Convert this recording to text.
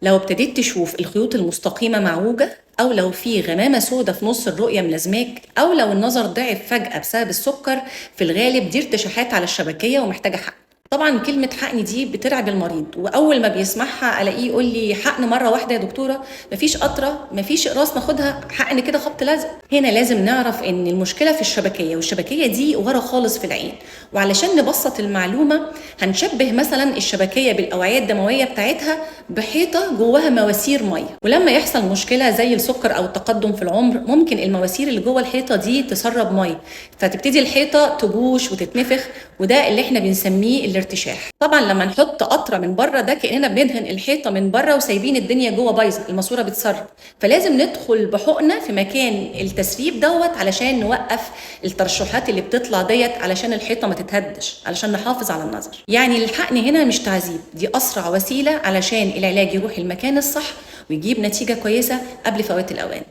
لو ابتديت تشوف الخيوط المستقيمة معوجة، أو لو في غمامة سودة في نص الرؤية ملازماك، أو لو النظر ضعف فجأة بسبب السكر، في الغالب دي ارتشاحات على الشبكية ومحتاجة حقن. طبعا كلمة حقن دي بترعب المريض، وأول ما بيسمعها ألاقيه يقول لي حقن مرة واحدة يا دكتورة، مفيش قطرة مفيش إقراص ناخدها، حقن كده خبط لزق. هنا لازم نعرف إن المشكلة في الشبكية، والشبكية دي ورا خالص في العين. وعلشان نبسط المعلومة، هنشبه مثلا الشبكية بالأوعية الدموية بتاعتها بحيطة جواها مواسير مية، ولما يحصل مشكلة زي السكر أو التقدم في العمر، ممكن المواسير اللي جوه الحيطة دي تسرب مية، فتبتدي الحيطة تبوش وتتنفخ، وده اللي احنا بنسميه الارتشاح. طبعا لما نحط قطرة من بره، ده كأننا بندهن الحيطة من بره وسايبين الدنيا جوه بايظة، الماسورة بتسرب، فلازم ندخل بحقنة في مكان التسريب دوت علشان نوقف الترشحات اللي بتطلع ديت، علشان الحيطة ما تتهدش، علشان نحافظ على النظر. يعني الحقن هنا مش تعذيب، دي أسرع وسيلة علشان العلاج يروح المكان الصح ويجيب نتيجة كويسة قبل فوات الأوان.